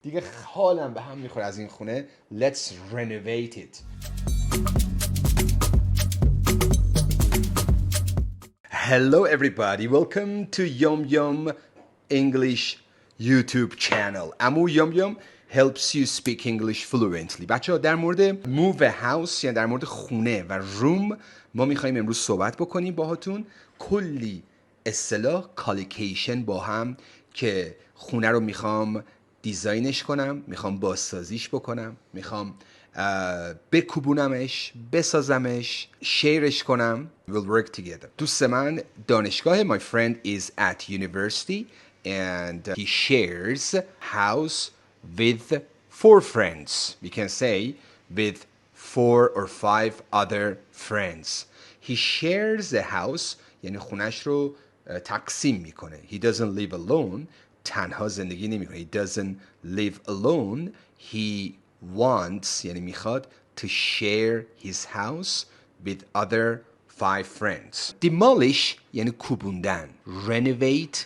دیگه حالم به هم میخوره از این خونه. Let's renovate it. Hello everybody, welcome to Yum Yum English YouTube channel. امو Yum Yum helps you speak English fluently. بچه ها در مورد move a house یعنی در مورد خونه و روم ما میخواییم امروز صحبت بکنیم باهاتون. کلی اصطلاح کالیکیشن با هم که خونه رو میخوام دیزاینش کنم، میخوام بازسازیش بکنم، میخوام بکوبونمش، بسازمش، شیرش کنم. We'll work together. دوست من دانشگاه. My friend is at university and he shares house with 4 friends. We can say with 4 or 5 other friends. He shares the house یعنی خونش رو تقسیم میکنه. He doesn't live alone. تنها زندگی نمیکنه. He doesn't live alone. He wants یعنی میخواد to share his house with other 5 friends. Demolish یعنی کوبوندن. Renovate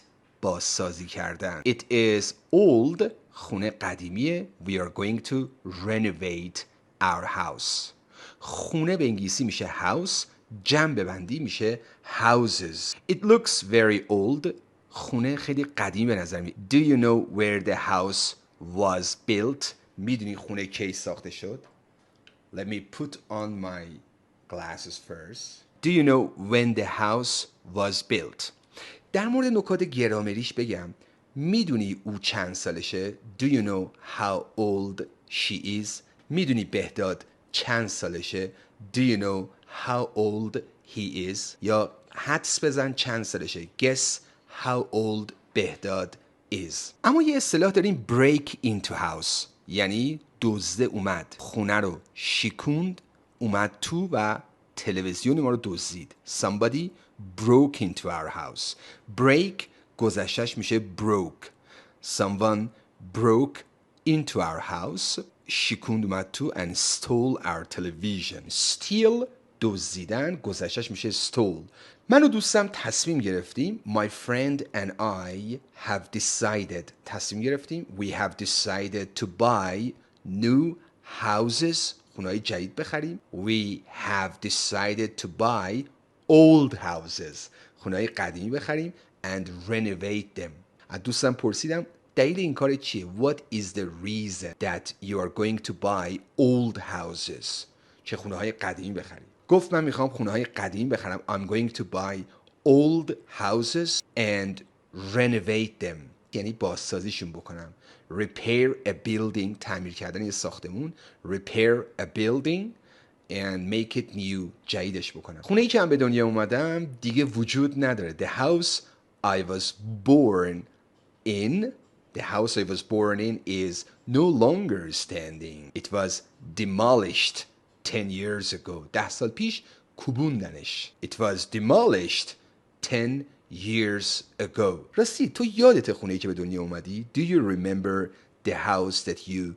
بازسازی کردن. It is old خونه قدیمیه. We are going to renovate our house. خونه به انگلیسی میشه house. جمع ببندی میشه houses. It looks very old. خونه خیلی قدیم به نظر میاد. Do you know where the house was built? میدونی خونه کی ساخته شد؟ Let me put on my glasses first. Do you know when the house was built? در مورد نکات گرامریش بگم. میدونی او چند سالشه؟ Do you know how old she is? میدونی بهداد چند سالشه؟ Do you know how old he is? یا حدس بزن چند سالشه. Guess how old بهداد is. اما یه اصطلاح داریم break into house یعنی دزده اومد خونه رو شکوند اومد تو و تلویزیون ما رو دزدید. Somebody broke into our house. Break گذشتش میشه broke. Someone broke into our house شکوند اومد تو and stole our television. Steal دزدیدن گذشتش میشه stole. من و دوستم تصمیم گرفتیم. My friend and I have decided تصمیم گرفتیم. We have decided to buy new houses خونه‌های جدید بخریم. We have decided to buy old houses خونه‌های قدیمی بخریم and renovate them. از دوستم پرسیدم دلیل این کار چیه؟ What is the reason that you are going to buy old houses؟ چه خونه‌های قدیمی بخریم؟ گفت من میخوام خونه‌های قدیم بخرم. I'm going to buy old houses and renovate them یعنی بازسازیشون بکنم. Repair a building تعمیر کردن یه ساختمون. Repair a building and make it new جدیدش بکنم. خونه‌ای که من به دنیا اومدم دیگه وجود نداره. The house I was born in The house I was born in is no longer standing. It was demolished 10 years ago. 10 سال پیش کوبوندنش. It was demolished 10 years ago. راستی تو یادت خونه‌ای که به دنیا اومدی؟ Do you remember the house that you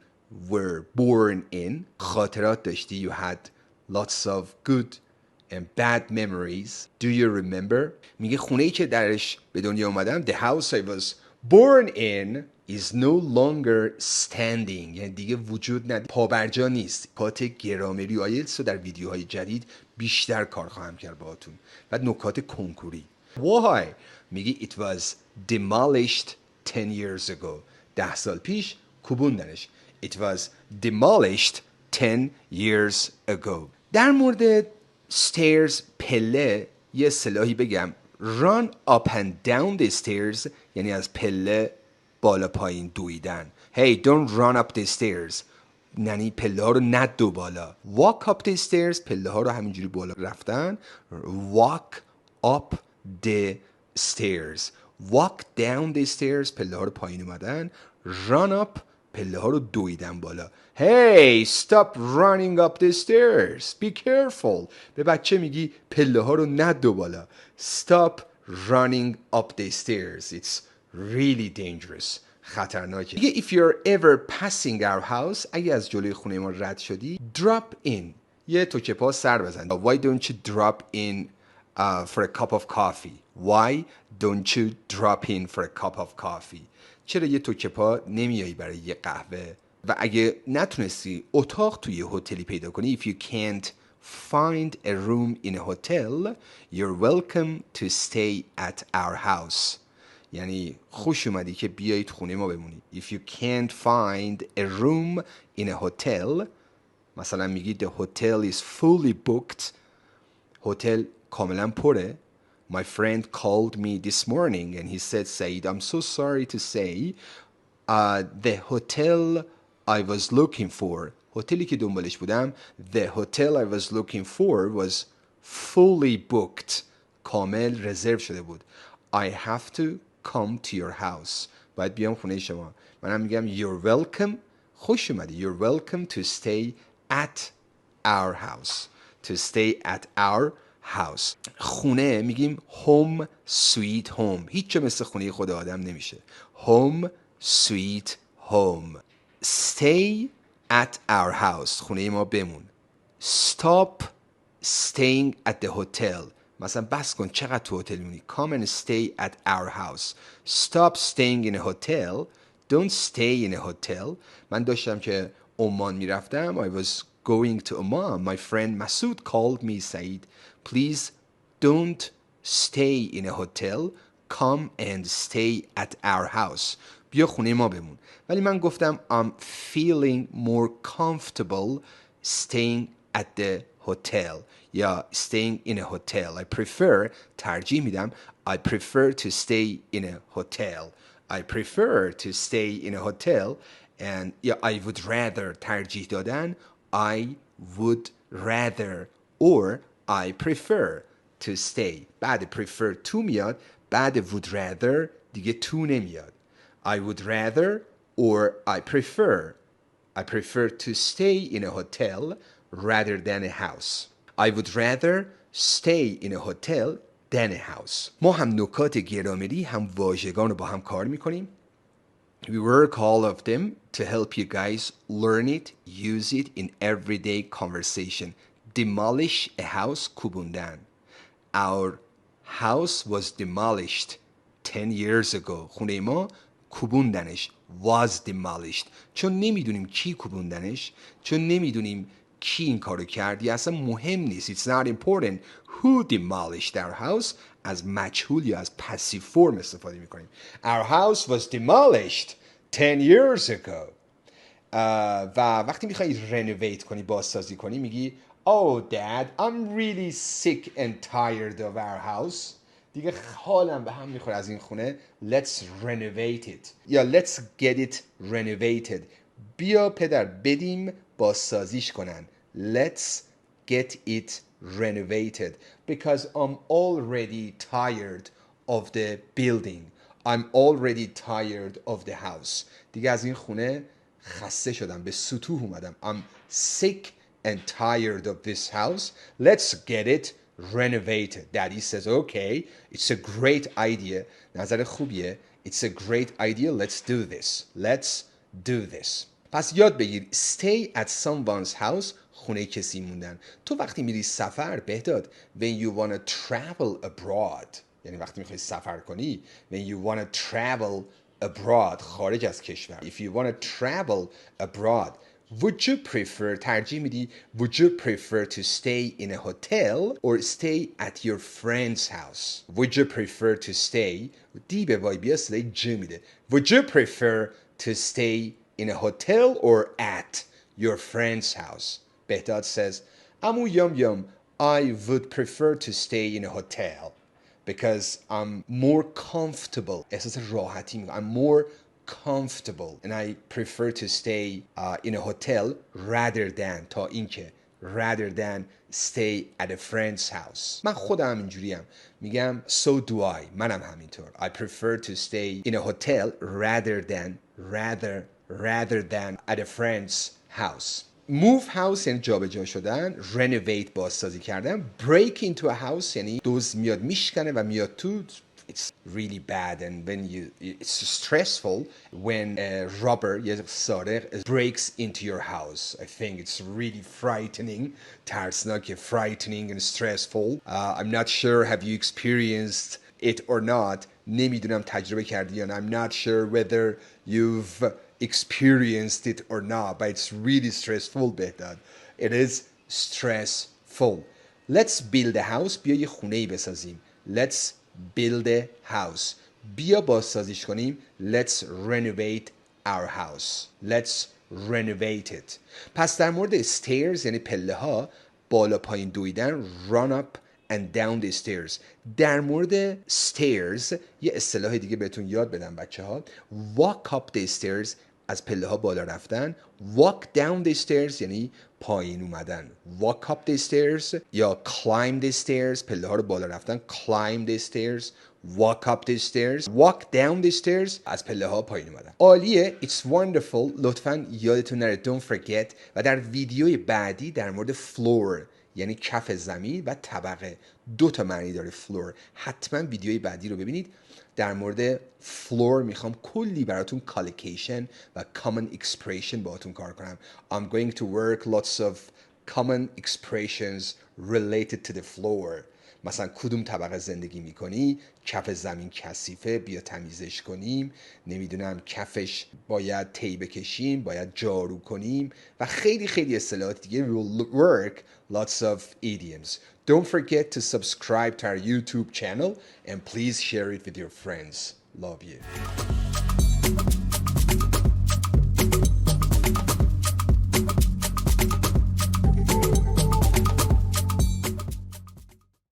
were born in? خاطرات داشتی؟ You had lots of good and bad memories. Do you remember? میگه خونه‌ای که درش به دنیا اومدم The house I was born in is no longer standing یعنی دیگه وجود نداره. پابرجا نیست. نکات گرامری و آیلتس رو در ویدیوهای جدید بیشتر کار خواهم کرد باهاتون. بعد نکات کنکوری. Why؟ میگه it was demolished 10 years ago 10 سال پیش کوبوندنش. It was demolished 10 years ago. در مورد stairs پله یه اصطلاحی بگم. Run up and down the stairs یعنی از پله بالا پایین دویدن. Hey, don't run up the stairs یعنی پله ها رو ندو بالا. Walk up the stairs پله ها رو همینجوری بالا رفتن. Walk up the stairs. Walk down the stairs پله ها رو پایین اومدن. Run up پله ها رو دویدن بالا. Hey, stop running up the stairs. Be careful. به بچه میگی پله ها رو ندو بالا. Stop running up the stairs. It's really dangerous. خطرناکه. میگه if you're ever passing our house اگه از جلوی خونه ما رد شدی drop in یه توکه پا سر بزن. Why don't you drop in for a cup of coffee? Why don't you drop in for a cup of coffee? چرا یه توکه پا نمیایی برای یه قهوه؟ و اگه نتونستی اتاق توی هتلی پیدا کنی if you can't find a room in a hotel you're welcome to stay at our house. یعنی خوش اومدی که بیایید خونه ما بمونی. If you can't find a room in a hotel مثلا میگی the hotel is fully booked هتل کاملا پره. My friend called me this morning and he said Said I'm so sorry to say the hotel I was looking for هتلی که دنبالش بودم the hotel I was looking for was fully booked کامل رزرو شده بود. I have to come to your house باید بیام خونه شما. منم میگم you're welcome خوش اومدی you're welcome to stay at our house to stay at our house. خونه میگیم home sweet home هیچ جا مثل خونه خود آدم نمیشه. home sweet home. stay at our house خونه ما بمون. stop staying at the hotel مثلا بس کن چقدر تو هتل میمونی. come and stay at our house. stop staying in a hotel don't stay in a hotel. من داشتم که عمان میرفتم I was going to Oman my friend Masood called me Said please don't stay in a hotel come and stay at our house بیا خونه ما بمون. ولی من گفتم I'm feeling more comfortable staying at the hotel یا staying in a hotel. I prefer ترجیح میدم I prefer to stay in a hotel. I prefer to stay in a hotel and yeah, I would rather ترجیح دادن I would rather or I prefer to stay. بعد prefer to میاد بعد would rather دیگه to نمیاد. I would rather or I prefer to stay in a hotel rather than a house. I would rather stay in a hotel than a house. ما هم نکات گرامری هم واژگان رو با هم کار میکنیم. We work all of them to help you guys learn it, use it in everyday conversation. Demolish a house کوبوندن. Our house was demolished 10 years ago. خونه ما کوبوندنش was demolished. چون نمیدونیم کی کوبوندنش چون نمیدونیم کی این کارو کرد یا اصلا مهم نیست. It's not important who demolished our house. از مجهول یا از passive form استفاده میکنیم. Our house was demolished 10 years ago. و وقتی میخوایی renovate کنی بازسازی کنی میگی Oh dad I'm really sick and tired of our house. دیگه حالم به هم میخوره از این خونه. Let's renovate it یا let's get it renovated. بیا پدر بدیم بازسازیش کنن. Let's get it renovated because I'm already tired of the building. I'm already tired of the house. دیگه از این خونه خسته شدم به ستوه اومدم. I'm sick and tired of this house. Let's get it renovated. Daddy says, okay, it's a great idea. نظر خوبیه. It's a great idea. Let's do this. Let's do this. پس یاد بگیر stay at someone's house خونه کسی موندن. تو وقتی میری سفر بهداد when you want to travel abroad یعنی وقتی میخوای سفر کنی when you want to travel abroad خارج از کشور if you want to travel abroad would you prefer ترجیح میدی would you prefer to stay in a hotel or stay at your friend's house would you prefer to stay دی به وای بیا صدای ج میده would you prefer to stay in a hotel or at your friend's house Behdad says Amu yum yum I would prefer to stay in a hotel because I'm more comfortable احساس راحتی میکنم I'm more comfortable and I prefer to stay in a hotel rather than تا اینکه rather than stay at a friend's house من خودم اینجوریم میگم so do I منم همینطور I prefer to stay in a hotel rather than at a friend's house move house یعنی جابجا شدن renovate بازسازی کردن break into a house یعنی دزد میاد میشکنه و میاد تو it's really bad and when it's stressful when a robber یه سارق breaks into your house I think it's really frightening ترسناک frightening and stressful I'm not sure have you experienced it or not نمیدونم تجربه کردی یا نه. I'm not sure whether you've experienced it or not, but it's really stressful بهداد. It is stressful. Let's build a house. بیا یه خونه‌ای بسازیم. Let's build a house. بیا بازسازیش کنیم. Let's renovate our house. Let's renovate it. پس در مورد stairs یعنی پله ها، بالا پایین دویدن، run up and down the stairs. در مورد stairs یه اصطلاح دیگه بهتون یاد بدم بچه ها. walk up the stairs از پله ها بالا رفتن. walk down the stairs یعنی پایین اومدن. walk up the stairs یا climb the stairs پله ها رو بالا رفتن. climb the stairs. walk up the stairs. walk down the stairs از پله ها پایین اومدن. عالیه. It's wonderful. لطفاً یادتون نره don't forget. و در ویدیوی بعدی در مورد floor یعنی کف زمین و طبقه، 2 تا معنی داره floor. حتما ویدیوی بعدی رو ببینید. در مورد floor میخوام کلی براتون collocation و common expression باهاتون کار کنم. I'm going to work lots of common expressions related to the floor. مثلا کدوم طبقه زندگی میکنی؟ کف زمین کثیفه، بیا تمیزش کنیم. نمیدونم کفش باید تی بکشیم، باید جارو کنیم و خیلی خیلی اصطلاحات دیگه. We will work lots of idioms. Don't forget to subscribe to our YouTube channel and please share it with your friends. Love you.